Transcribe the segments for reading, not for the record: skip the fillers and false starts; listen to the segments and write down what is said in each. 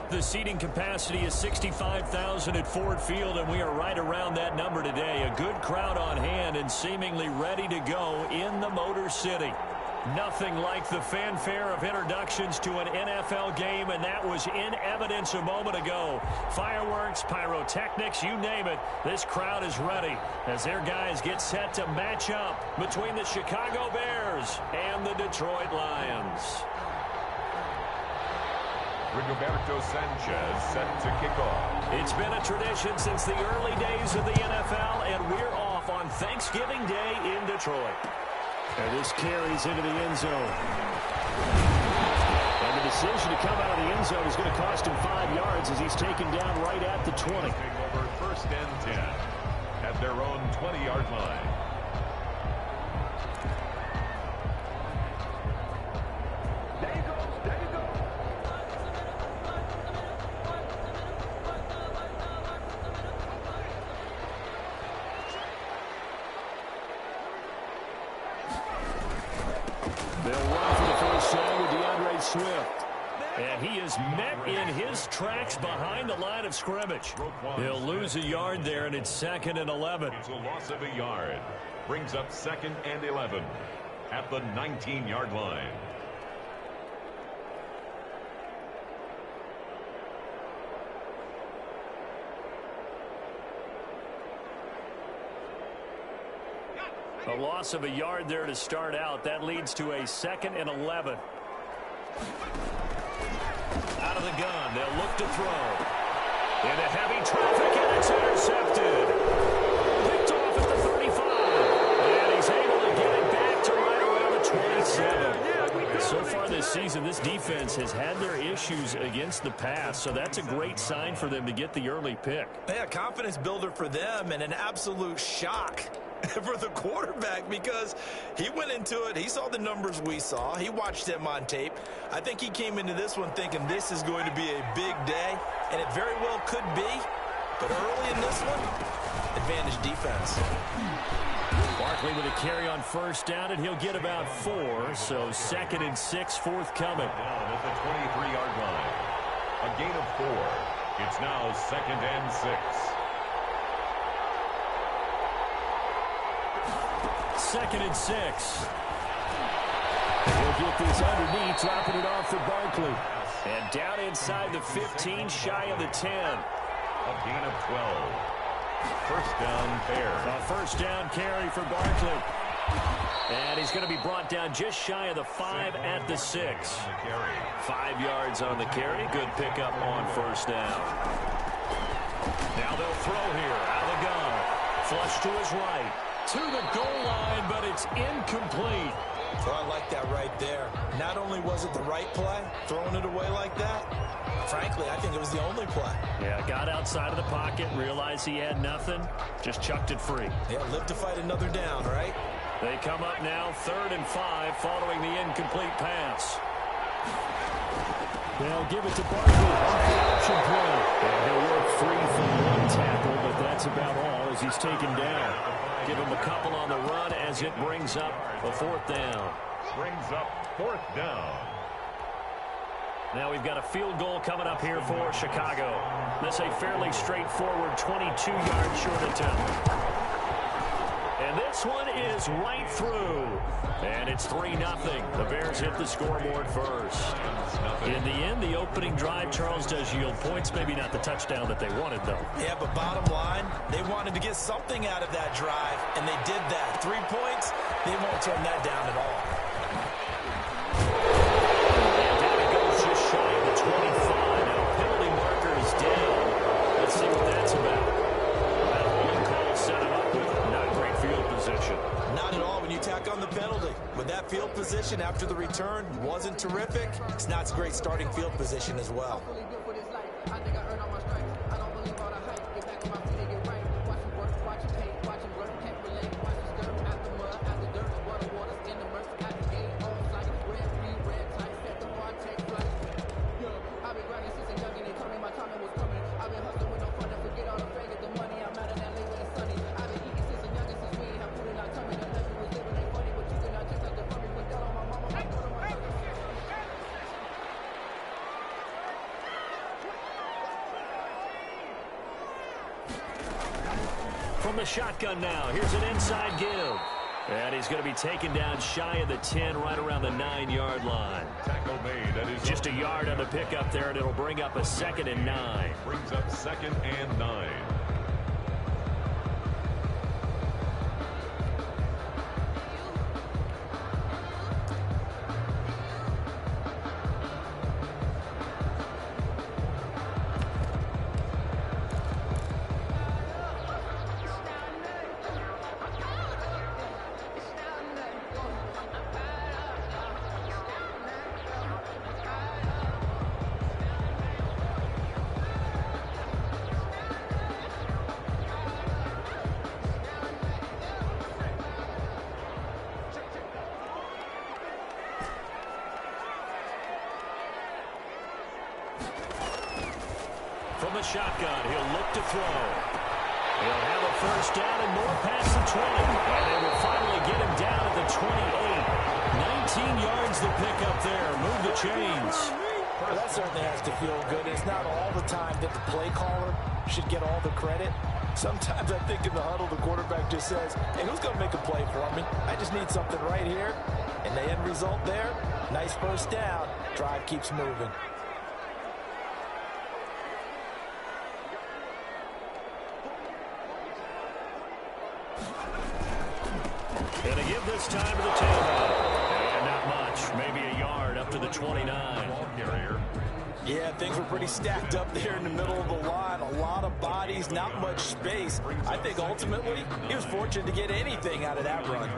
The seating capacity is 65,000 at Ford Field, and we are right around that number today. A good crowd on hand and seemingly ready to go in the Motor City. Nothing like the fanfare of introductions to an NFL game, and that was in evidence a moment ago. Fireworks, pyrotechnics, you name it. This crowd is ready as their guys get set to match up between the Chicago Bears and the Detroit Lions. Rigoberto Sanchez set to kick off. It's been a tradition since the early days of the NFL, and we're off on Thanksgiving Day in Detroit. And this carries into the end zone. And the decision to come out of the end zone is going to cost him 5 yards as he's taken down right at the 20. Over 1st and 10 at their own 20-yard line. And he is met in his tracks behind the line of scrimmage. He'll lose a yard there, and it's 2nd and 11. It's a loss of a yard. Brings up 2nd and 11 at the 19-yard line. A loss of a yard there to start out. That leads to a 2nd and 11. Out of the gun, they'll look to throw. Into heavy traffic, and it's intercepted. Picked off at the 35. And he's able to get it back to right around the 27. So far this season, this defense has had their issues against the pass, so that's a great sign for them to get the early pick. Yeah, confidence builder for them and an absolute shock for the quarterback because he went into it. He saw the numbers we saw. He watched them on tape. I think he came into this one thinking this is going to be a big day, and it very well could be. But early in this one, advantage defense. Barkley with a carry on 1st down, and he'll get about 4. So 2nd and 6 forthcoming. Down at the 23-yard line. A gain of 4. It's now 2nd and 6. 2nd and 6. He'll get this underneath, dropping it off for Barkley. And down inside the 15, shy of the 10. A gain of 12. 1st down pair. A 1st down carry for Barkley. And he's going to be brought down just shy of the 5 at the 6. 5 yards on the carry. Good pickup on 1st down. Now they'll throw here out of the gun. Flush to his right. To the goal line, but it's incomplete. Well, I like that right there. Not only was it the right play, throwing it away like that, frankly, I think it was the only play. Yeah, got outside of the pocket, realized he had nothing, just chucked it free. Yeah, live to fight another down, right? They come up now 3rd and 5 following the incomplete pass. They'll give it to Barkley off the option play. And he'll work free from 1 tackle, but that's about all as he's taken down. Give him a couple on the run as it brings up a 4th down. Brings up 4th down. Now we've got a field goal coming up here for Chicago. This a fairly straightforward 22-yard short attempt. And this one is right through. And it's 3-0. The Bears hit the scoreboard first. In the end, the opening drive, Charles, does yield points. Maybe not the touchdown that they wanted, though. Yeah, but bottom line, they wanted to get something out of that drive, and they did that. 3 points, they won't turn that down at all. And down it goes just shy of the 25. Now penalty marker is down. Let's see what that's about. That holding call set him up with not great field position. Not at all when you tack on the penalty. With that field position after the return wasn't terrific, it's not great starting field position as well. From the shotgun now, here's an inside give. And he's going to be taken down shy of the 10, right around the 9-yard line. Tackle made. That is just a yard on the pickup there, and it'll bring up a 2nd and 9. Brings up 2nd and 9. From the shotgun, he'll look to throw. He'll have a first down and more past the 20. And they will finally get him down at the 28. 19 yards to pick up there. Move the chains. Well, that certainly has to feel good. It's not all the time that the play caller should get all the credit. Sometimes I think in the huddle, the quarterback just says, hey, who's going to make a play for me? I just need something right here. And the end result there, nice first down. Drive keeps moving. And to give this time to the tailback. And not much. Maybe a yard up to the 29. Ball carrier. Yeah, things were pretty stacked up there in the middle of the line. A lot of bodies, not much space. I think ultimately he was fortunate to get anything out of that run.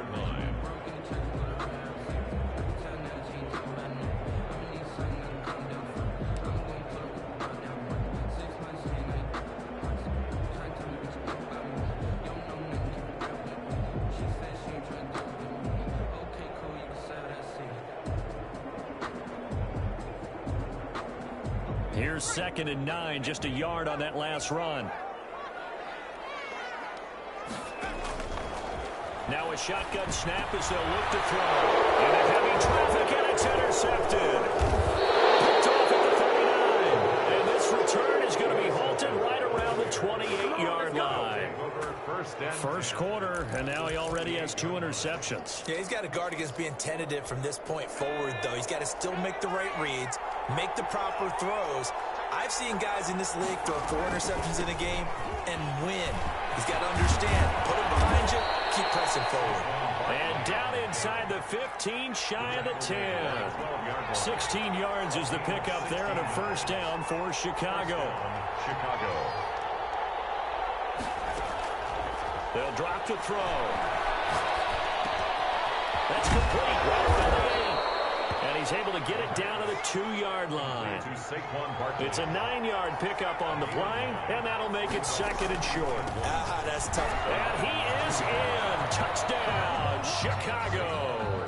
Here's 2nd and 9, just a yard on that last run. Now a shotgun snap as they'll look to throw. Into heavy traffic, and it's intercepted. Picked off at the 39. And this return is going to be halted right around the 28-yard line. First quarter, and now he already has 2 interceptions. Yeah, he's got to guard against being tentative from this point forward, though. He's got to still make the right reads, make the proper throws. I've seen guys in this league throw 4 interceptions in a game and win. He's got to understand, put it behind you, keep pressing forward. And down inside the 15, shy of the 10. 16 yards is the pickup there, and a first down for Chicago. They'll drop to throw. That's complete right around the 8. And he's able to get it down to the 2-yard line. It's a 9-yard pickup on the play, and that'll make it 2nd and short. Ah, that's tough. And he is in. Touchdown, Chicago.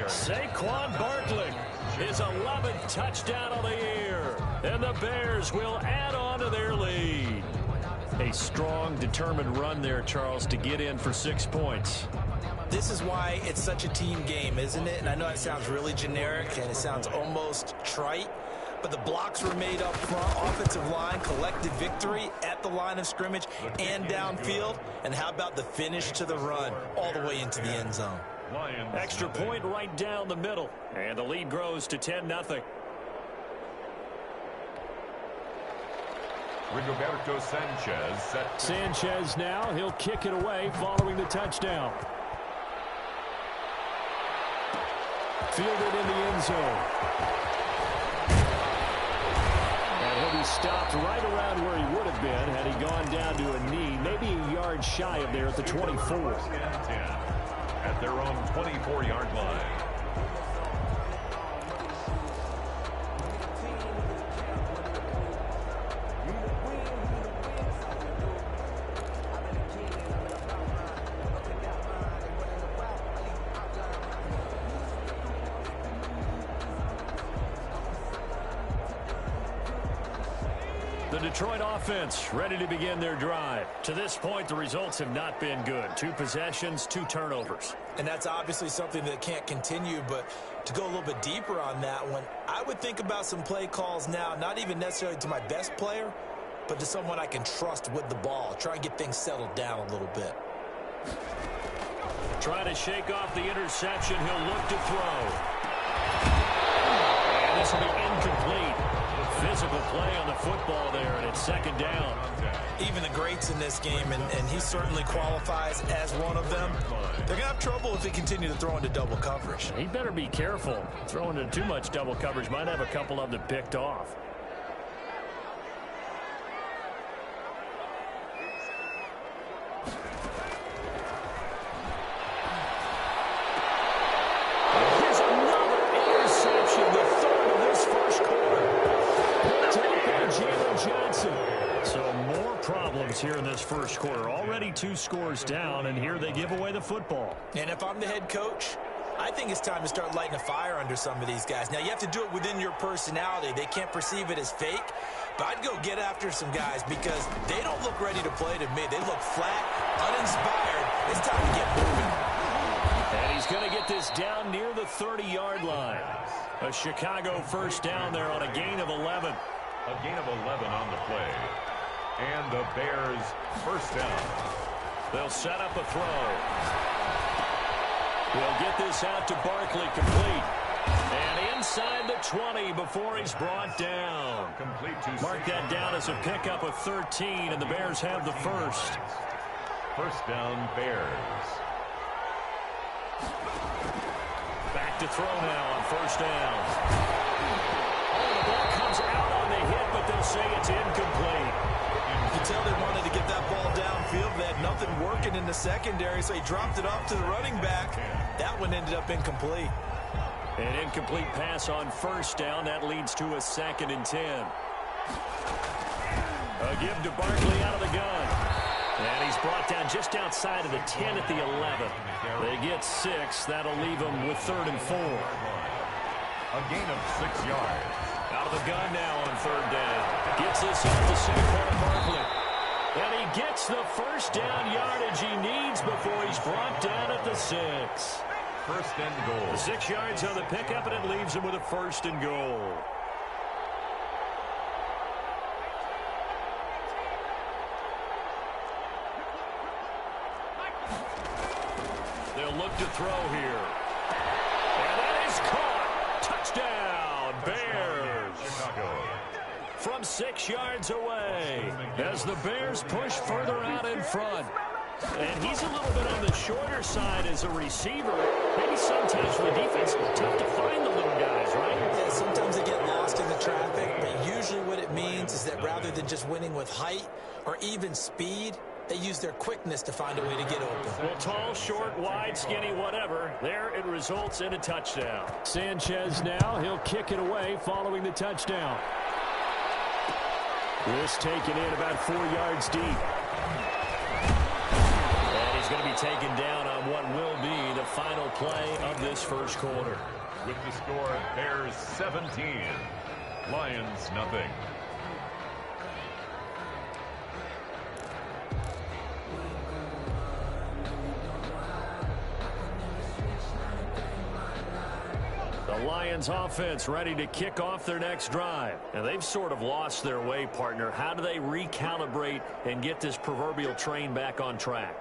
Saquon Barkley, his 11th touchdown of the year. And the Bears will add on to their lead. A strong, determined run there, Charles, to get in for 6 points. This is why it's such a team game, isn't it? And I know it sounds really generic and it sounds almost trite, but the blocks were made up front, offensive line, collective victory at the line of scrimmage and downfield. And how about the finish to the run all the way into the end zone? Extra point right down the middle, and the lead grows to 10-0. Rigoberto Sanchez set. Sanchez now, he'll kick it away following the touchdown. Fielded in the end zone. And he'll be stopped right around where he would have been had he gone down to a knee, maybe a yard shy of there at the 24. At their own 24-yard line. The Detroit offense ready to begin their drive. To this point, the results have not been good. 2 possessions, 2 turnovers. And that's obviously something that can't continue, but to go a little bit deeper on that one, I would think about some play calls now, not even necessarily to my best player, but to someone I can trust with the ball. Try and get things settled down a little bit. Trying to shake off the interception. He'll look to throw. And this will be incomplete. Physical play on the football there, and it's second down. Even the greats in this game, and he certainly qualifies as one of them, they're going to have trouble if they continue to throw into double coverage. He better be careful. Throwing into too much double coverage might have a couple of them picked off. Here's another interception, the third of this first quarter. Jalen Johnson. So more problems here in this first quarter. Already 2 scores down, and here they give away the football. And if I'm the head coach, I think it's time to start lighting a fire under some of these guys. Now, you have to do it within your personality. They can't perceive it as fake. But I'd go get after some guys because they don't look ready to play to me. They look flat, uninspired. It's time to get moving. And he's going to get this down near the 30-yard line. A Chicago first down there on a gain of 11. A gain of 11 on the play. And the Bears first down. They'll set up a throw. They'll get this out to Barkley, complete. And inside the 20 before he's brought down. Complete to Mark that down as a pickup of 13, and the Bears have the first. First down, Bears. Back to throw now on first down. Oh, the ball comes out on the hit, but they'll say it's incomplete. You can tell they wanted to get that ball downfield. They had nothing working in the secondary, so he dropped it off to the running back. That one ended up incomplete. An incomplete pass on first down. That leads to a 2nd and 10. A give to Barkley out of the gun. And he's brought down just outside of the 10 at the 11. They get 6. That'll leave them with 3rd and 4. A gain of 6 yards. Out of the gun now on 3rd down. Gets this off to Saquon Barkley. And he gets the first down yardage he needs before he's brought down at the 6. First and goal. The 6 yards on the pickup, and it leaves him with a 1st and goal. They'll look to throw here. And that is caught. Touchdown, Bears. Chicago. From 6 yards away as the Bears push further out in front. And he's a little bit on the shorter side as a receiver. Maybe sometimes for the defense, tough to find the little guys, right? Yeah, sometimes they get lost in the traffic, but usually what it means is that rather than just winning with height or even speed, they use their quickness to find a way to get open. Well, tall, short, wide, skinny, whatever. There it results in a touchdown. Sanchez now, he'll kick it away following the touchdown. This taken in about 4 yards deep. And he's going to be taken down on what will be the final play of this first quarter. With the score, Bears 17, Lions nothing. The Lions offense ready to kick off their next drive. And they've sort of lost their way, partner. How do they recalibrate and get this proverbial train back on track?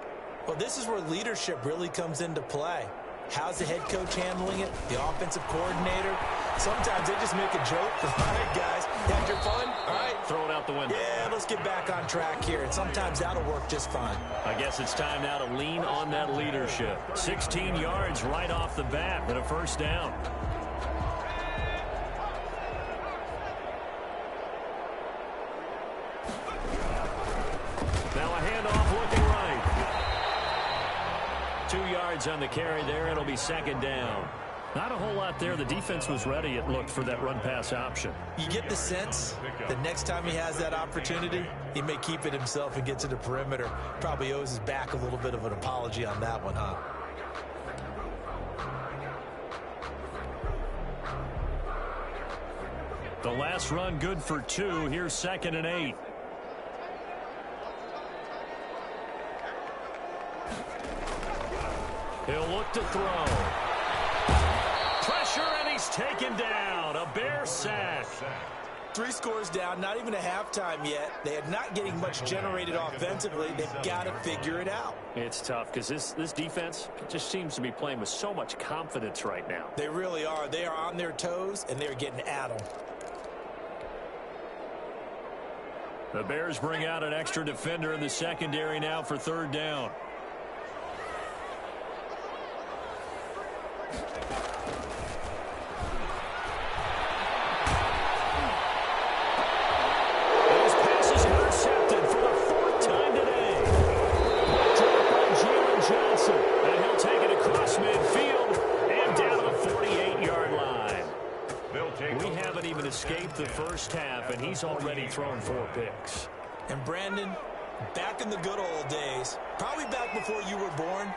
Well, this is where leadership really comes into play. How's the head coach handling it? The offensive coordinator? Sometimes they just make a joke. All right, guys, you had your fun? All right. Throw it out the window. Yeah, let's get back on track here. And sometimes that'll work just fine. I guess it's time now to lean on that leadership. 16 yards right off the bat and a first down. Now a handoff looking right. 2 yards on the carry there. It'll be second down. Not a whole lot there. The defense was ready, it looked, for that run-pass option. You get the sense that next time he has that opportunity, he may keep it himself and get to the perimeter. Probably owes his back a little bit of an apology on that one, huh? The last run good for 2. Here's 2nd and 8. He'll look to throw. Pressure, and he's taken down. A Bear sack. 3 scores down, not even a halftime yet. They are not getting much generated offensively. They've got to figure it out. It's tough because this defense just seems to be playing with so much confidence right now. They really are. They are on their toes, and they're getting at them. The Bears bring out an extra defender in the secondary now for 3rd down. Escaped the first half, and he's already thrown 4 picks. And Brandon, back in the good old days, probably back before you were born,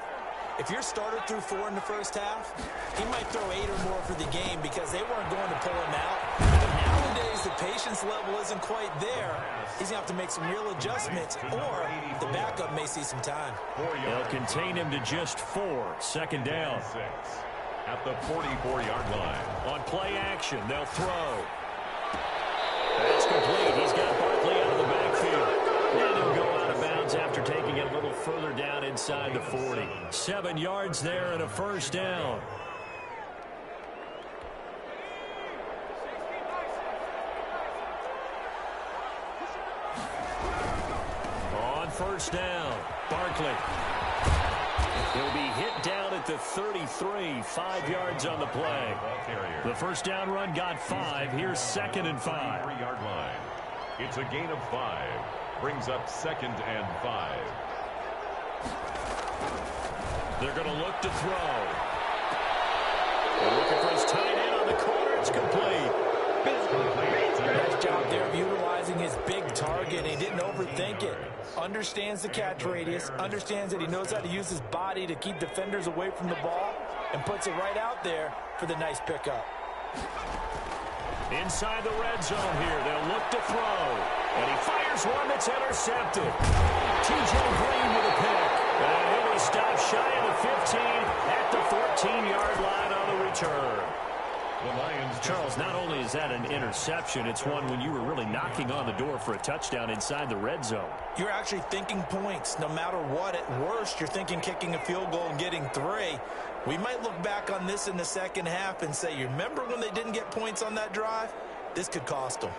if your starter threw 4 in the first half, he might throw 8 or more for the game because they weren't going to pull him out. But nowadays, the patience level isn't quite there. He's going to have to make some real adjustments, or the backup may see some time. They'll contain him to just 4. 2nd down. At the 44-yard line. On play action, they'll throw. That's complete. He's got Barkley out of the backfield. And he'll go out of bounds after taking it a little further down inside the 40. 7 yards there and a 1st down. On 1st down, Barkley. He'll be hit down at the 33, 5 yards on the play. The 1st down run got 5. Here's 2nd and 5. 3-yard line. It's a gain of 5. Brings up 2nd and 5. They're going to look to throw. They're looking for his tight end on the corner. It's complete. Nice job there of utilizing his big target. He didn't overthink it. Understands the catch radius, understands that he knows how to use his body to keep defenders away from the ball, and puts it right out there for the nice pickup. Inside the red zone here, they'll look to throw. And he fires one that's intercepted. T.J. Green with a pick. And he'll be stopped shy of the 15 at the 14-yard line on the return. Charles, not only is that an interception, it's one when you were really knocking on the door for a touchdown inside the red zone. You're actually thinking points. No matter what, at worst, you're thinking kicking a field goal and getting 3. We might look back on this in the second half and say, you remember when they didn't get points on that drive? This could cost them.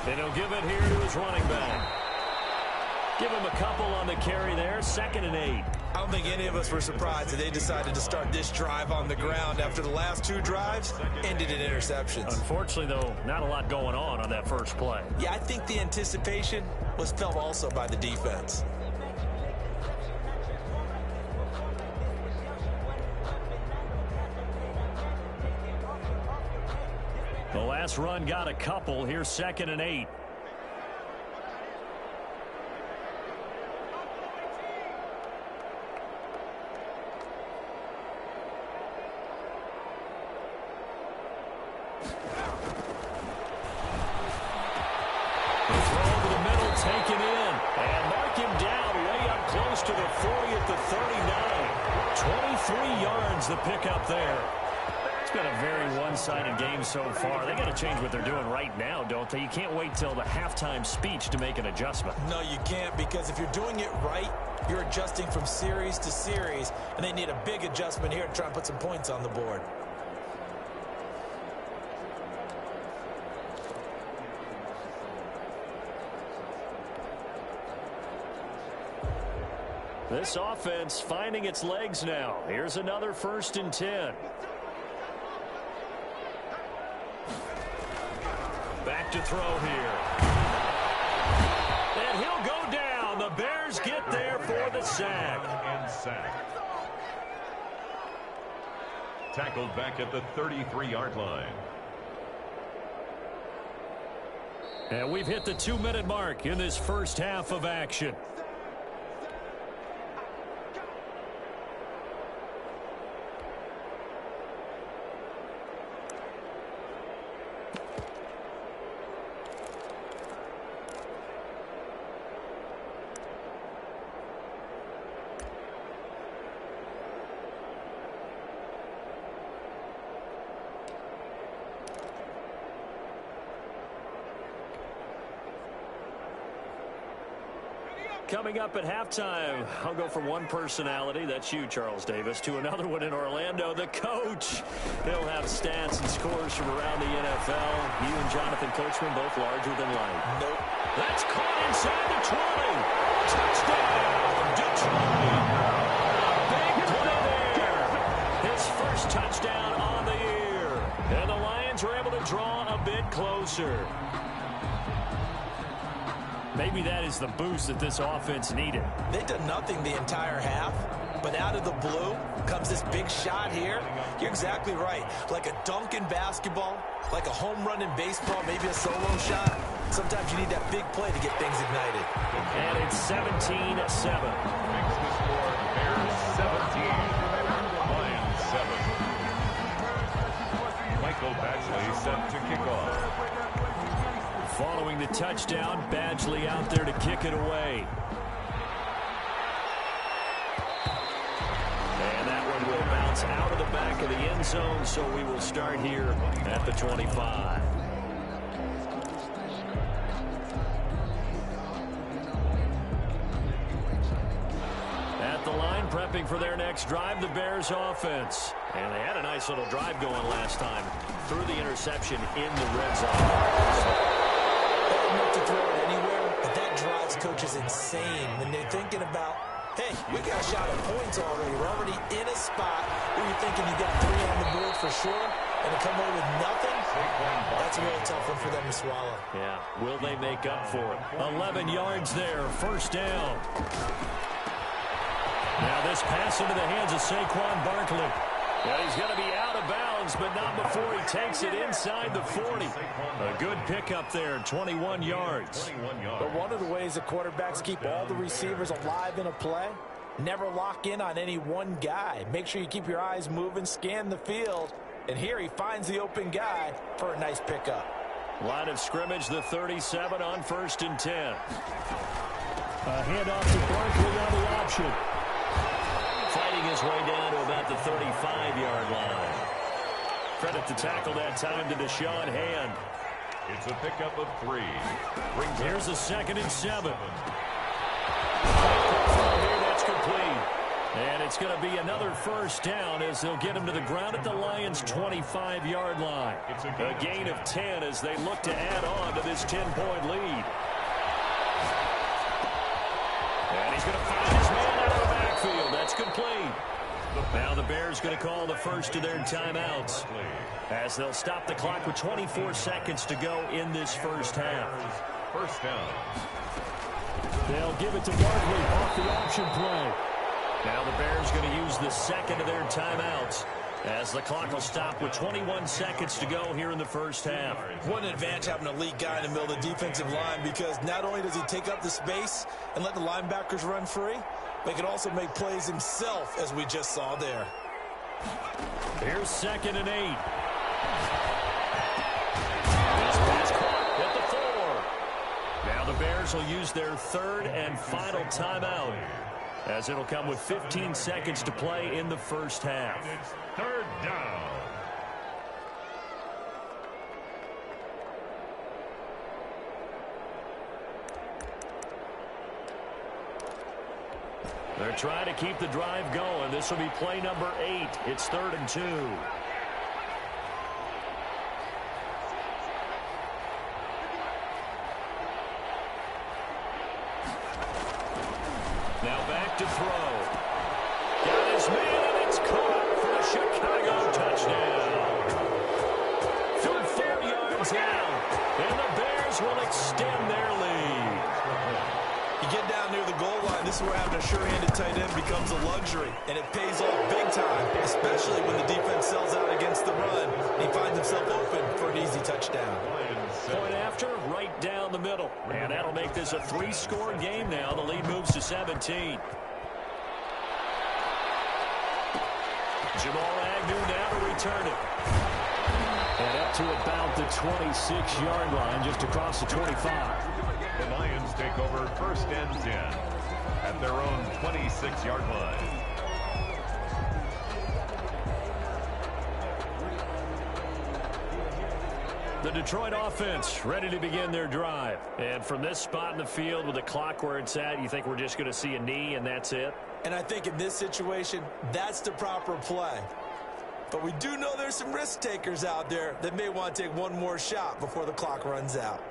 And he'll give it here to his running back. Give him a couple on the carry there. 2nd and 8. I don't think any of us were surprised that they decided to start this drive on the ground after the last 2 drives ended in interceptions. Unfortunately, though, not a lot going on that first play. Yeah, I think the anticipation was felt also by the defense. The last run got a couple. Here's 2nd and 8. Taken in, and mark him down way up close to the 40 at the 39. 23 yards the pickup there. It's been a very one-sided game so far. They got to change what they're doing right now, don't they? You can't wait till the halftime speech to make an adjustment. No, you can't, because if you're doing it right, you're adjusting from series to series, and they need a big adjustment here to try and put some points on the board. This offense finding its legs now. Here's another 1st and 10. Back to throw here. And he'll go down. The Bears get there for the sack. Tackled back at the 33-yard line. And we've hit the 2-minute mark in this first half of action. Coming up at halftime, I'll go from one personality, that's you, Charles Davis, to another one in Orlando, the coach. He'll have stats and scores from around the NFL. You and Jonathan Coachman both larger than life. Nope. That's caught inside the 20. Touchdown, Detroit. Big play there. His first touchdown on the year. And the Lions were able to draw a bit closer. Maybe that is the boost that this offense needed. They did nothing the entire half, but out of the blue comes this big shot here. You're exactly right. Like a dunk in basketball, like a home run in baseball, maybe a solo shot. Sometimes you need that big play to get things ignited. And it's 17-7. Makes the score Bears 17, Lions 7. Michael Badgley set to kick off. Following the touchdown, Badgley out there to kick it away. And that one will bounce out of the back of the end zone, so we will start here at the 25. At the line, prepping for their next drive, the Bears offense. And they had a nice little drive going last time through the interception in the red zone. Enough to throw it anywhere, but that drives coaches insane when they're thinking about, hey, we got a shot at points already. We're already in a spot where you're thinking you got 3 on the board for sure, and to come away with nothing, that's a really tough one for them to swallow. Yeah, will they make up for it? 11 yards there, first down. Now this pass into the hands of Saquon Barkley. Yeah, he's going to be out of bounds, but not before he takes it inside the 40. A good pickup there, 21 yards. But one of the ways that quarterbacks keep all the receivers alive in a play, never lock in on any one guy. Make sure you keep your eyes moving, scan the field, and here he finds the open guy for a nice pickup. Line of scrimmage, the 37 on 1st and 10. A handoff to Barkley on the option. Fighting his way down to about the 35-yard line. Credit to tackle that time to Deshaun Hand. It's a pickup of 3. Here's a 2nd and 7. Here, that's complete. And it's going to be another first down as they'll get him to the ground at the Lions' 25-yard line. A gain of 10 as they look to add on to this 10-point lead. And he's going to find his man out of the backfield. That's complete. Now the Bears going to call the first of their timeouts as they'll stop the clock with 24 seconds to go in this first half. First down. They'll give it to Barkley off the option play. Now the Bears going to use the second of their timeouts as the clock will stop with 21 seconds to go here in the first half. What an advantage having an elite guy in the middle of the defensive line, because not only does he take up the space and let the linebackers run free, but he can also make plays himself, as we just saw there. Here's 2nd and 8. This pass caught at the 4. Now the Bears will use their 3rd and final timeout, as it'll come with 15 seconds to play in the first half. It's 3rd down. They're trying to keep the drive going. This will be play number 8. It's 3rd and 2. Now back to throw. Got his man, and it's caught for a Chicago touchdown. Through 4 yards out, and the Bears will extend their lead. You get down near the goal line, this is where having a sure-handed tight end becomes a luxury, and it pays off big time, especially when the defense sells out against the run, and he finds himself open for an easy touchdown. Point after, right down the middle. And that'll make this a 3-score game now. The lead moves to 17. Jamal Agnew now to return it. And up to about the 26-yard line, just across the 25. The Lions take over 1st and 10 at their own 26-yard line. The Detroit offense ready to begin their drive. And from this spot in the field with the clock where it's at, you think we're just going to see a knee and that's it? And I think in this situation, that's the proper play. But we do know there's some risk takers out there that may want to take one more shot before the clock runs out.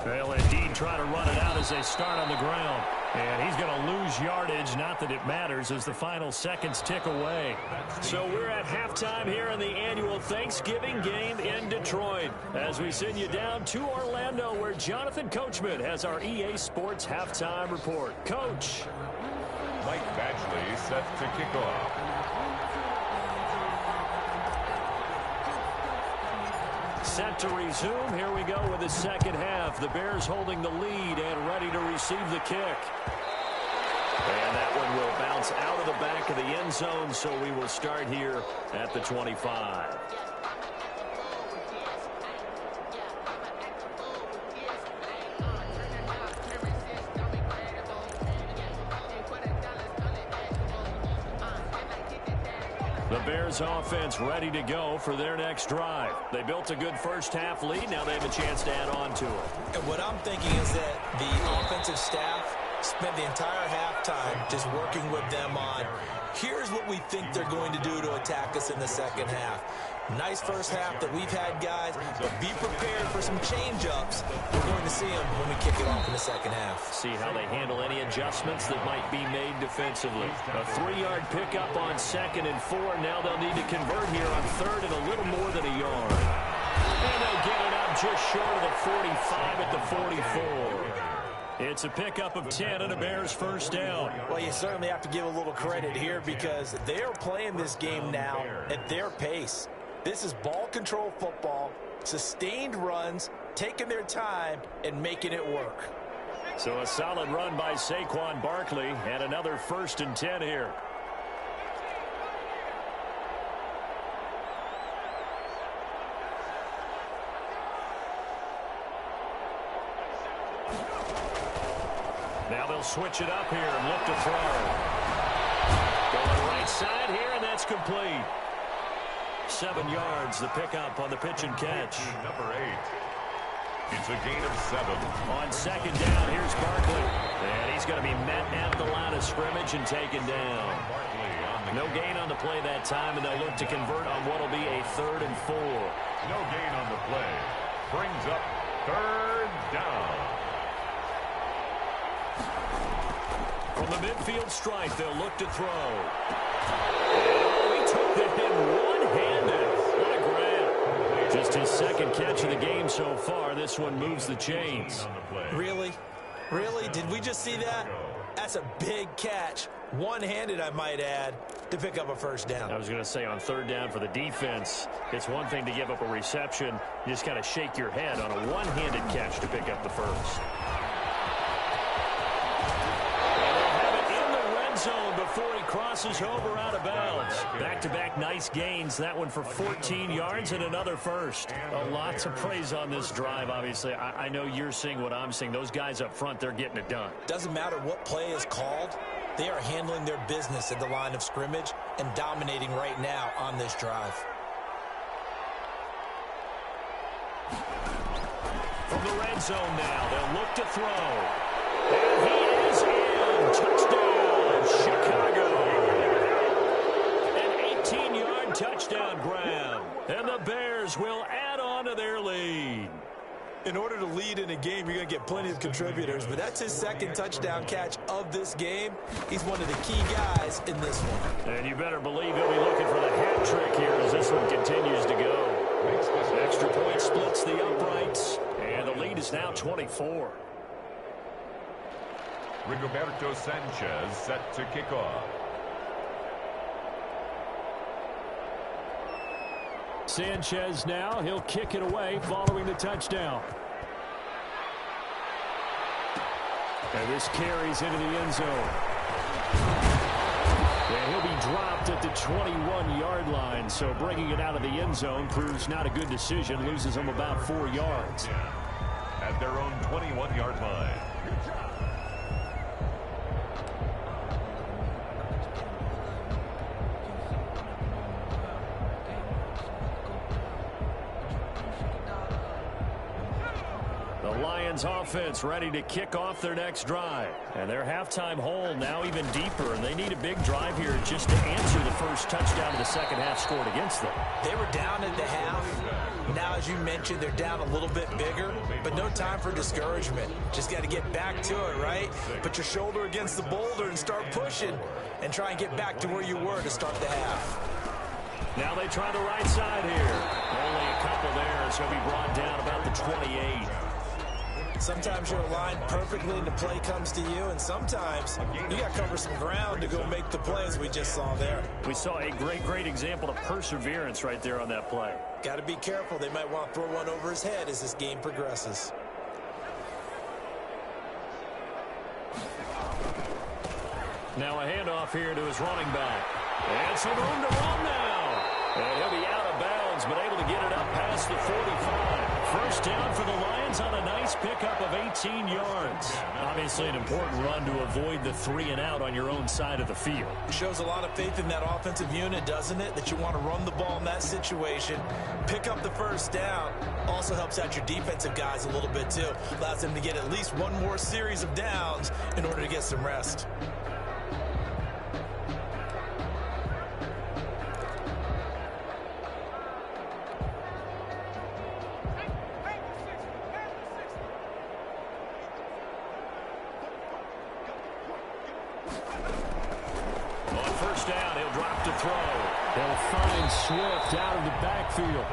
They'll indeed try to run it out as they start on the ground. And he's going to lose yardage, not that it matters, as the final seconds tick away. So we're at halftime here in the annual Thanksgiving game in Detroit, as we send you down to Orlando, where Jonathan Coachman has our EA Sports halftime report. Coach. Mike Badgley set to kick off. Set to resume. Here we go with the second half. The Bears holding the lead and ready to receive the kick. And that one will bounce out of the back of the end zone, so we will start here at the 25. The Bears offense ready to go for their next drive. They built a good first half lead. Now they have a chance to add on to it. And what I'm thinking is that the offensive staff spent the entire halftime just working with them on, here's what we think they're going to do to attack us in the second half. Nice first half that we've had, guys, but be prepared for some change-ups. We're going to see them when we kick it off in the second half. See how they handle any adjustments that might be made defensively. A 3-yard pickup on 2nd and 4. Now they'll need to convert here on 3rd and a little more than a yard. And they'll get it up just short of the 45 at the 44. It's a pickup of 10 and a Bears first down. Well, you certainly have to give a little credit here because they are playing this game now at their pace. This is ball control football, sustained runs, taking their time, and making it work. So a solid run by Saquon Barkley and another 1st and 10 here. Now they'll switch it up here and look to throw. Going right side here, and that's complete. 7 yards, the pickup on the pitch and catch. Number 8. It's a gain of 7. On 2nd down, here's Barkley. And he's going to be met at the line of scrimmage and taken down. No gain on the play that time, and they'll look to convert on what will be a 3rd and 4. No gain on the play. Brings up 3rd down. From the midfield stripe, they'll look to throw. Oh, he took that in one-handed. What a grab. Just his 2nd catch of the game so far. This one moves the chains. Really? Really? Did we just see that? That's a big catch. One-handed, I might add, to pick up a 1st down. I was going to say on 3rd down for the defense, it's one thing to give up a reception. You just kind of shake your head on a one-handed catch to pick up the 1st. Zone before he crosses over out of bounds. Back-to-back nice gains. That one for 14 yards and another 1st. A lot to praise on this drive, obviously. I know you're seeing what I'm seeing. Those guys up front, they're getting it done. Doesn't matter what play is called. They are handling their business at the line of scrimmage and dominating right now on this drive. From the red zone now, they'll look to throw. And he is in. Touchdown. Chicago. An 18-yard touchdown grab. And the Bears will add on to their lead. In order to lead in a game, you're going to get plenty of contributors, but that's his 2nd touchdown catch of this game. He's one of the key guys in this one. And you better believe he'll be looking for the hat trick here as this one continues to go. Extra point splits the uprights, and the lead is now 24. Rigoberto Sanchez set to kick off. Sanchez now, he'll kick it away following the touchdown. And this carries into the end zone. And he'll be dropped at the 21-yard line, so bringing it out of the end zone proves not a good decision, loses them about 4 yards. At their own 21-yard line. Lions offense ready to kick off their next drive. And their halftime hole now even deeper, and they need a big drive here just to answer the first touchdown of the second half scored against them. They were down at the half. Now, as you mentioned, they're down a little bit bigger, but no time for discouragement. Just got to get back to it, right? Put your shoulder against the boulder and start pushing and try and get back to where you were to start the half. Now they try the right side here. Only a couple there, so he'll be brought down about the 28. Sometimes you're aligned perfectly and the play comes to you, and sometimes you got to cover some ground to go make the play, as we just saw there. We saw a great example of perseverance right there on that play. Got to be careful. They might want to throw one over his head as this game progresses. Now a handoff here to his running back. And some room to run now. And he'll be out of bounds, but able to get it up past the 45. First down for the Lions on a nice pickup of 18 yards. Obviously an important run to avoid the 3 and out on your own side of the field. Shows a lot of faith in that offensive unit, doesn't it? That you want to run the ball in that situation. Pick up the first down. Also helps out your defensive guys a little bit too. Allows them to get at least one more series of downs in order to get some rest. Swift out of the backfield.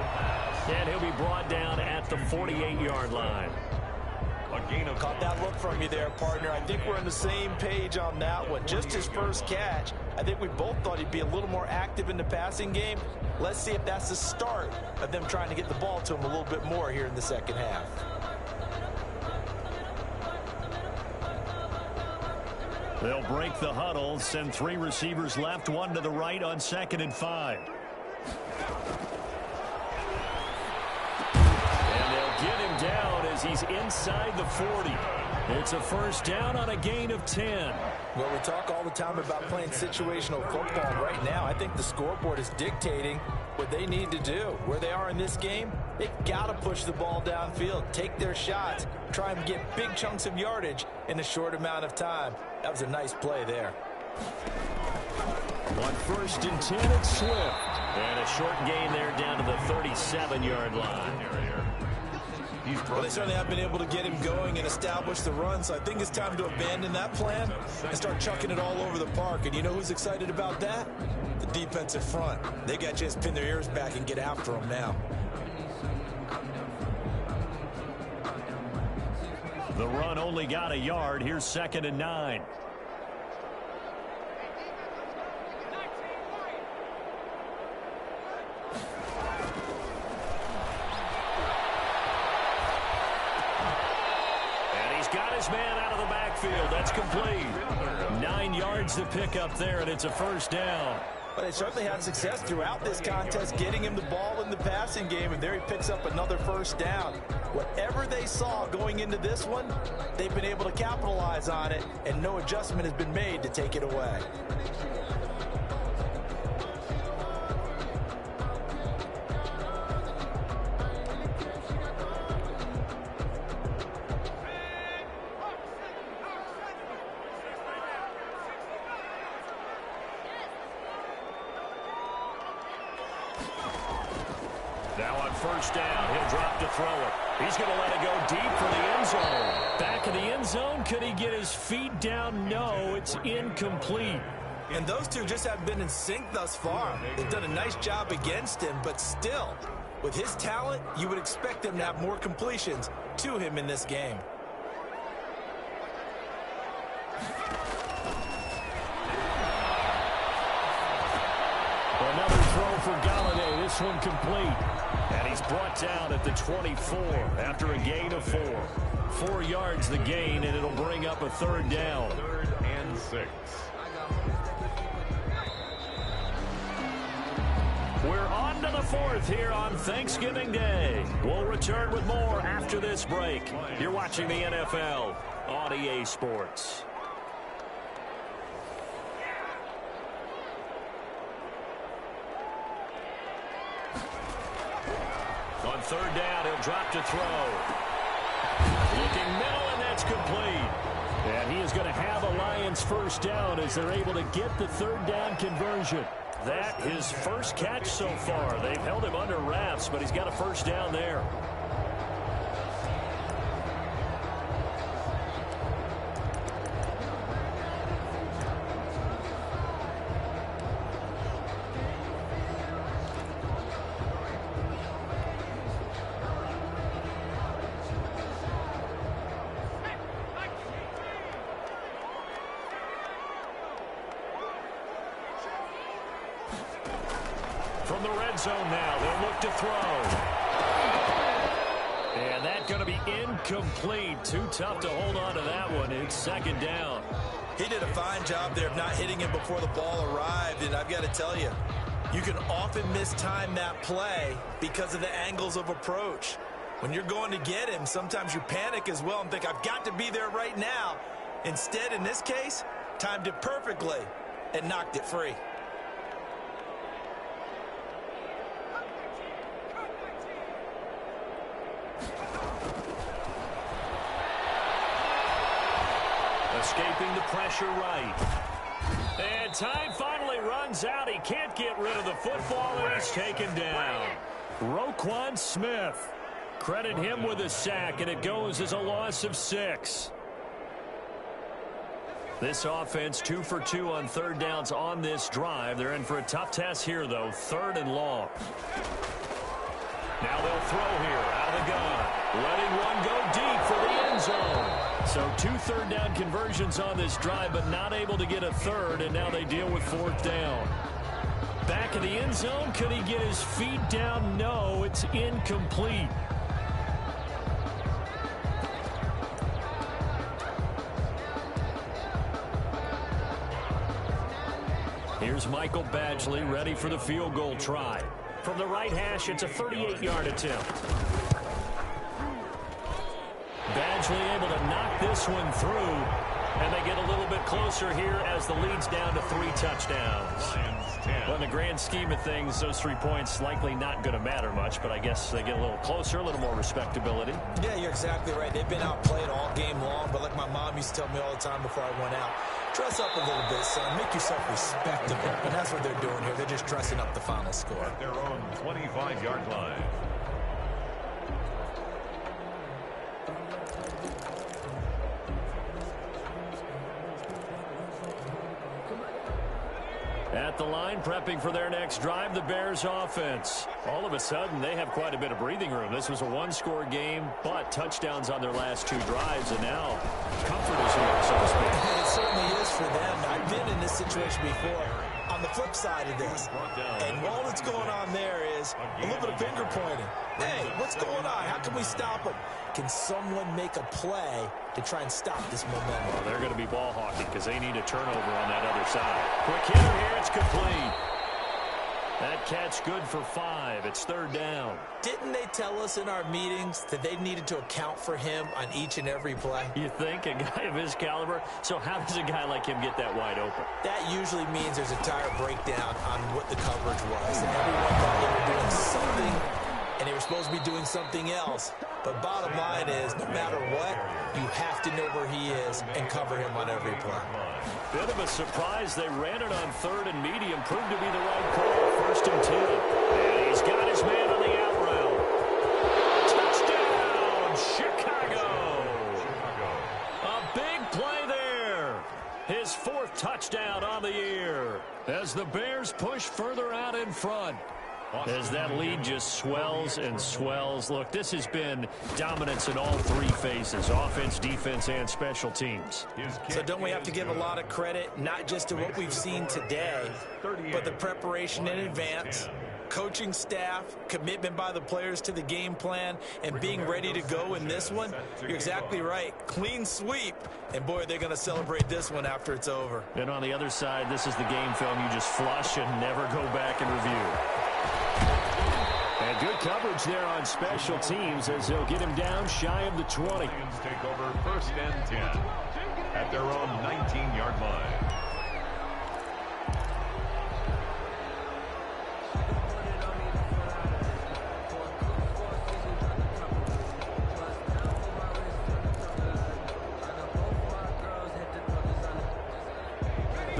And he'll be brought down at the 48-yard line. Caught that look from you there, partner. I think we're on the same page on that one. Just his first catch. I think we both thought he'd be a little more active in the passing game. Let's see if that's the start of them trying to get the ball to him a little bit more here in the second half. They'll break the huddle, send 3 receivers left, 1 to the right on 2nd and 5. And they'll get him down as he's inside the 40. It's a first down on a gain of 10. Well, we talk all the time about playing situational football. Right now, I think the scoreboard is dictating what they need to do. Where they are in this game, they've got to push the ball downfield, take their shots, try and get big chunks of yardage in a short amount of time. That was a nice play there. On 1st and 10, it's Swift. And a short gain there down to the 37-yard line. Well, they certainly have been able to get him going and establish the run, so I think it's time to abandon that plan and start chucking it all over the park. And you know who's excited about that? The defensive front. They got to just pin their ears back and get after him now. The run only got a yard. Here's 2nd and 9. Got his man out of the backfield. That's complete. 9 yards to pick up there, and it's a first down. But they certainly had success throughout this contest, getting him the ball in the passing game, and there he picks up another first down. Whatever they saw going into this one, they've been able to capitalize on it, and no adjustment has been made to take it away. Now on first down, he'll drop to throw it. He's going to let it go deep for the end zone. Back in the end zone, could he get his feet down? No, it's incomplete. And those two just haven't been in sync thus far. They've done a nice job against him, but still, with his talent, you would expect them to have more completions to him in this game. Another throw for Galladay. This one complete. And he's brought down at the 24 after a gain of 4. 4 yards the gain, and it'll bring up a 3rd down. 3rd and 6. We're on to the 4th here on Thanksgiving Day. We'll return with more after this break. You're watching the NFL on EA Sports. On 3rd down, he'll drop to throw. Looking middle, and that's complete. And he is going to have a Lions first down as they're able to get the third down conversion. That his first catch so far. They've held him under wraps, but he's got a first down there. From the red zone now, they'll look to throw. And that's going to be incomplete. Too tough to hold on to that one. It's second down. He did a fine job there of not hitting him before the ball arrived, and I've got to tell you, you can often mistime that play because of the angles of approach. When you're going to get him, sometimes you panic as well and think, I've got to be there right now. Instead, in this case, timed it perfectly and knocked it free. Escaping the pressure right. And time finally runs out. He can't get rid of the football, and he's taken down. Roquan Smith. Credit him with a sack, and it goes as a loss of 6. This offense 2 for 2 on third downs on this drive. They're in for a tough test here, though. 3rd and long. Now they'll throw here out of the gun. Letting one go deep for the end zone. So 2 third down conversions on this drive, but not able to get a third, and now they deal with 4th down. Back of the end zone, could he get his feet down? No, it's incomplete. Here's Michael Badgley ready for the field goal try. From the right hash, it's a 38-yard attempt. Badgley able to knock this one through, and they get a little bit closer here as the lead's down to 3 touchdowns. Well, in the grand scheme of things, those 3 points likely not going to matter much, but I guess they get a little closer, a little more respectability. Yeah, you're exactly right. They've been outplayed all game long, but like my mom used to tell me all the time before I went out, dress up a little bit, son. Make yourself respectable. And that's what they're doing here. They're just dressing up the final score. At their own 25-yard line. At the line, prepping for their next drive, the Bears offense. All of a sudden, they have quite a bit of breathing room. This was a one-score game, but touchdowns on their last 2 drives, and now comfort is here, so to speak. It certainly is for them. I've been in this situation before. On the flip side of this, and all that's going on there is a little bit of finger pointing. Hey, what's going on? How can we stop them? Can someone make a play to try and stop this momentum? Well, they're going to be ball hawking because they need a turnover on that other side. Quick hitter here. It's complete. That catch good for 5. It's 3rd down. Didn't they tell us in our meetings that they needed to account for him on each and every play? You think? A guy of his caliber? So how does a guy like him get that wide open? That usually means there's a tire breakdown on what the coverage was. And everyone thought they were doing something, and they were supposed to be doing something else. But bottom line is, no matter what, you have to know where he is and cover him on every play. Bit of a surprise. They ran it on 3rd and medium. Proved to be the right call. 1st and 10. And he's got his man on the out route. Touchdown, Chicago. A big play there. His 4th touchdown on the year as the Bears push further out in front. As that lead just swells and swells. Look, this has been dominance in all 3 phases, offense, defense, and special teams. So don't we have to give a lot of credit, not just to what we've seen today, but the preparation in advance, coaching staff, commitment by the players to the game plan, and being ready to go in this one? You're exactly right. Clean sweep. And, boy, they're going to celebrate this one after it's over. And on the other side, this is the game film you just flush and never go back and review. And good coverage there on special teams as they'll get him down shy of the 20. Lions take over 1st and 10 at their own 19-yard line.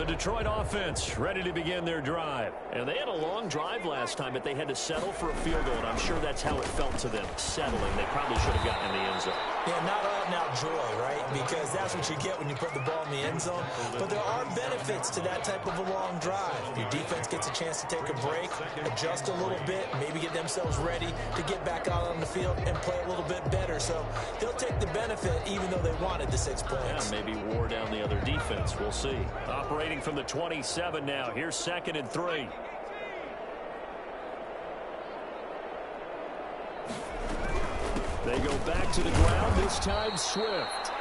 Detroit offense ready to begin their drive. And they had a long drive last time, but they had to settle for a field goal, and I'm sure that's how it felt to them, settling. They probably should have gotten in the end zone. Yeah, not out-and-out joy, right? Because that's what you get when you put the ball in the end zone. But there are benefits to that type of a long drive. Your defense gets a chance to take a break, adjust a little bit, maybe get themselves ready to get back out on the field and play a little bit better. So they'll take the benefit even though they wanted the 6 points. Yeah, maybe wore down the other defense. We'll see. Operating from the 27 now. Here's 2nd and 3. They go back to the ground, this time Swift.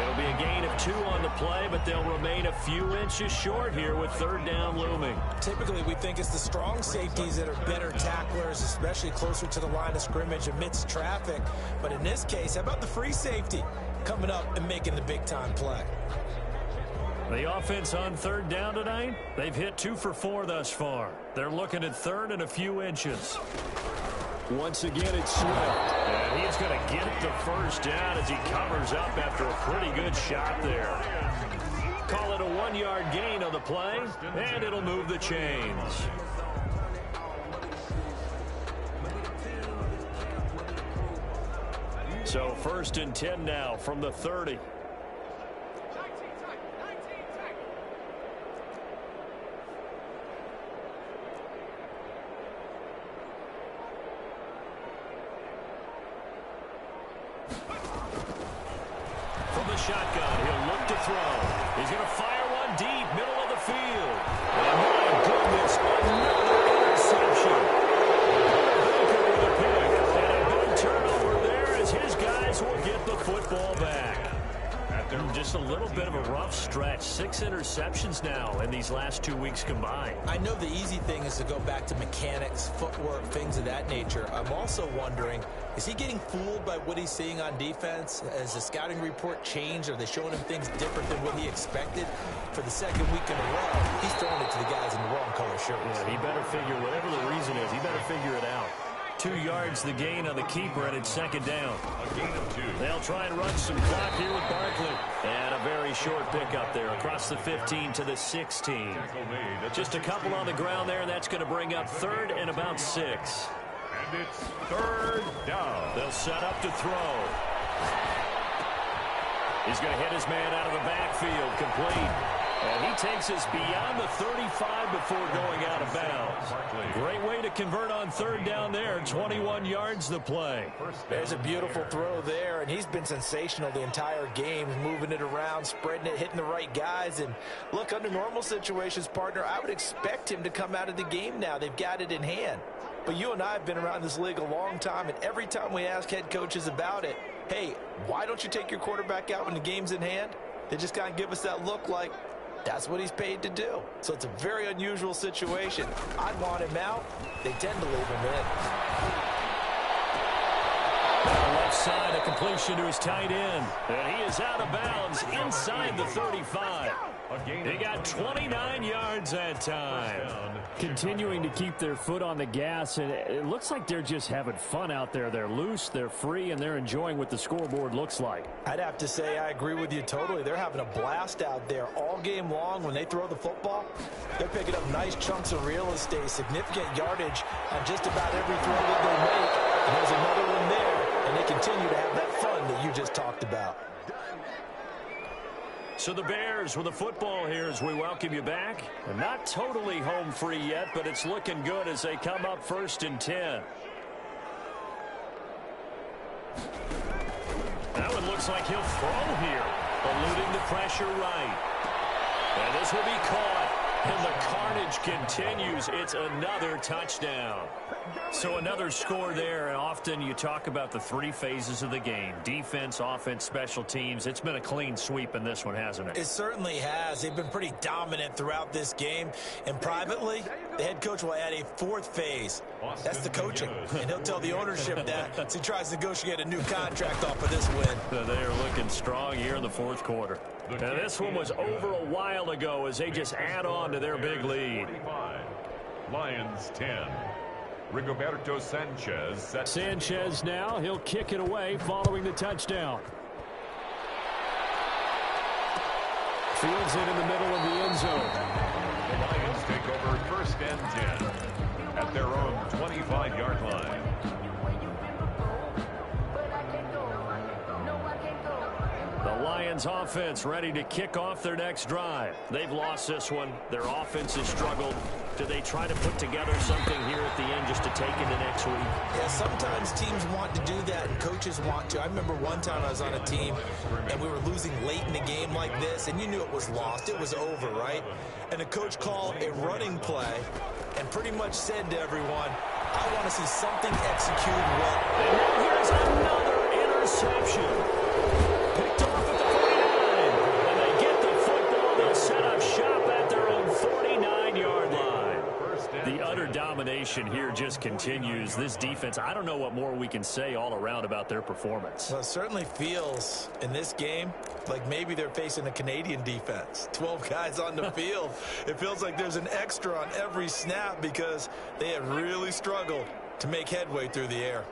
It'll be a gain of 2 on the play, but they'll remain a few inches short here with 3rd down looming. Typically, we think it's the strong safeties that are better tacklers, especially closer to the line of scrimmage amidst traffic. But in this case, how about the free safety coming up and making the big-time play? The offense on 3rd down tonight, they've hit 2 for 4 thus far. They're looking at 3rd and a few inches. Once again, it's Swift. And he's going to get the 1st down as he covers up after a pretty good shot there. Call it a 1-yard gain on the play, and it'll move the chains. So 1st and 10 now from the 30. Shotgun. He'll look to throw. He's going to fire one deep, middle of the field. And my goodness, another interception. Baker with a pick. And a big turnover there as his guys will get the football back. Just a little bit of a rough stretch. 6 interceptions now in these last 2 weeks combined. I know the easy thing is to go back to mechanics, footwork, things of that nature. I'm also wondering, is he getting fooled by what he's seeing on defense? Has the scouting report changed? Are they showing him things different than what he expected? For the 2nd week in a row, he's throwing it to the guys in the wrong color shirts. Yeah, he better figure, whatever the reason is, he better figure it out. 2 yards the gain on the keeper, and it's 2nd down. A gain of 2. They'll try and run some clock here with Barkley. And a very short pickup there across the 15 to the 16. Just a couple on the ground there, and that's going to bring up 3rd and about 6. And it's 3rd down. They'll set up to throw. He's going to hit his man out of the backfield, complete. And he takes us beyond the 35 before going out of bounds. Great way to convert on 3rd down there. 21 yards the play. There's a beautiful throw there, and he's been sensational the entire game, moving it around, spreading it, hitting the right guys. And look, under normal situations, partner, I would expect him to come out of the game now. They've got it in hand. But you and I have been around this league a long time, and every time we ask head coaches about it, hey, why don't you take your quarterback out when the game's in hand? They just kind of give us that look like, that's what he's paid to do. So it's a very unusual situation. I'd want him out. They tend to leave him in. Left side, a completion to his tight end. And he is out of bounds inside the 35. They got 29 yards that time. Continuing to keep their foot on the gas, and it looks like they're just having fun out there. They're loose, they're free, and they're enjoying what the scoreboard looks like. I'd have to say I agree with you totally. They're having a blast out there all game long. When they throw the football, they're picking up nice chunks of real estate, significant yardage on just about every throw that they make. And there's another one there, and they continue to have that fun that you just talked about. So the Bears with the football here as we welcome you back. They're not totally home free yet, but it's looking good as they come up 1st and 10. That one looks like he'll throw here, eluding the pressure right. And this will be caught, and the carnage continues. It's another touchdown. So another score there, and often you talk about the 3 phases of the game. Defense, offense, special teams. It's been a clean sweep in this one, hasn't it? It certainly has. They've been pretty dominant throughout this game. And privately, the head coach will add a 4th phase. That's the coaching. And he'll tell the ownership that as he tries to negotiate a new contract off of this win. They are looking strong here in the 4th quarter. And this one was over a while ago as they just add on to their big lead. Lions 10. Rigoberto Sanchez. Sanchez now, he'll kick it away following the touchdown. Fields it in the middle of the end zone. The Lions take over 1st and 10 at their own 25-yard line. The Lions offense ready to kick off their next drive. They've lost this one. Their offense has struggled. Do they try to put together something here at the end just to take into next week? Yeah, sometimes teams want to do that and coaches want to. I remember one time I was on a team and we were losing late in a game like this, and you knew it was lost. It was over, right? And the coach called a running play and pretty much said to everyone, I want to see something executed well. And now here's another interception. Picked off at the 49. And they get the football. They'll set up shop at their own 49-yard line. The utter domination here just continues. This defense, I don't know what more we can say all around about their performance. Well, it certainly feels in this game like maybe they're facing a Canadian defense. 12 guys on the field. It feels like there's an extra on every snap because they have really struggled to make headway through the air.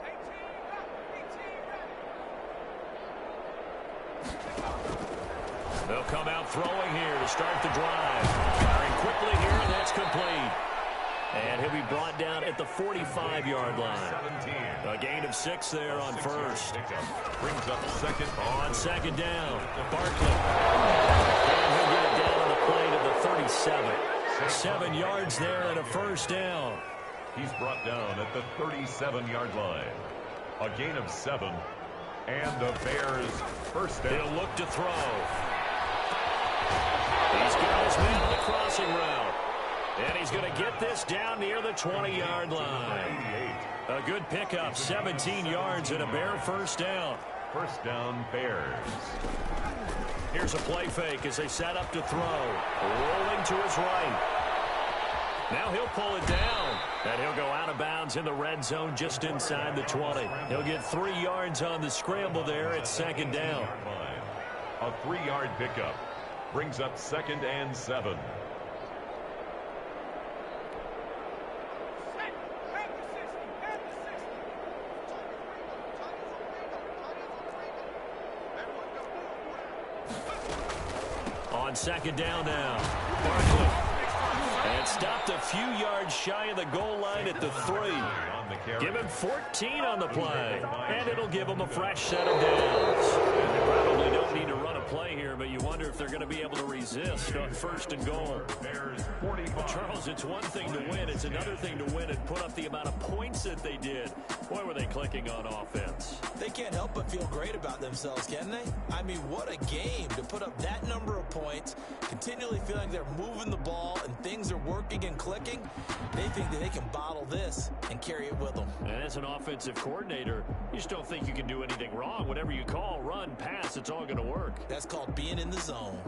They'll come out throwing here to start the drive. Firing quickly here, and that's complete. And he'll be brought down at the 45-yard line. A gain of 6 there on first. Brings up second. On second down, Barkley. And he'll get it down on the play to the 37. 7 yards there and a first down. He's brought down at the 37-yard line. A gain of 7. And the Bears first down. He'll look to throw. He's got his man on the crossing route. And he's going to get this down near the 20-yard line. A good pickup, 17 yards and a Bear first down. First down, Bears. Here's a play fake as they set up to throw. Rolling to his right. Now he'll pull it down. And he'll go out of bounds in the red zone just inside the 20. He'll get 3 yards on the scramble there at second down. A 3-yard pickup. Brings up 2nd and 7. On second down now, Barkley. And stopped a few yards shy of the goal line at the 3. Give him 14 on the play, and it'll give him a fresh set of downs. And they probably don't need to run a play here, but you wonder if they're going to be able to resist on 1st and goal. Charles, it's one thing to win. It's another thing to win and put up the amount of points that they did. Boy, were they clicking on offense. They can't help but feel great about themselves, can they? I mean, what a game to put up that number of points, continually feeling they're moving the ball and things are working and clicking. They think that they can bottle this and carry it with them. And as an offensive coordinator, you just don't think you can do anything wrong. Whatever you call, run, pass, it's all going to work. That's called being in the zone.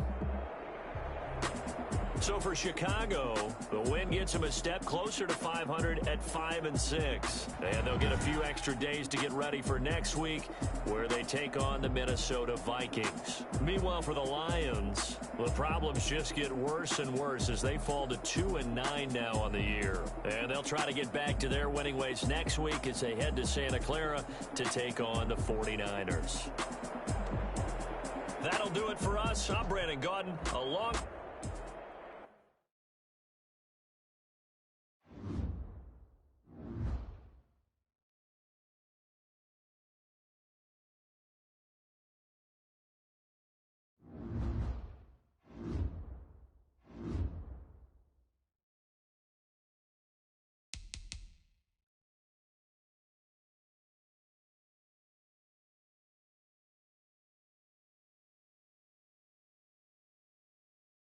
So for Chicago, the win gets them a step closer to 500 at 5-6. And they'll get a few extra days to get ready for next week, where they take on the Minnesota Vikings. Meanwhile, for the Lions, the problems just get worse and worse as they fall to 2-9 now on the year. And they'll try to get back to their winning ways next week as they head to Santa Clara to take on the 49ers. That'll do it for us. I'm Brandon Gaudin, along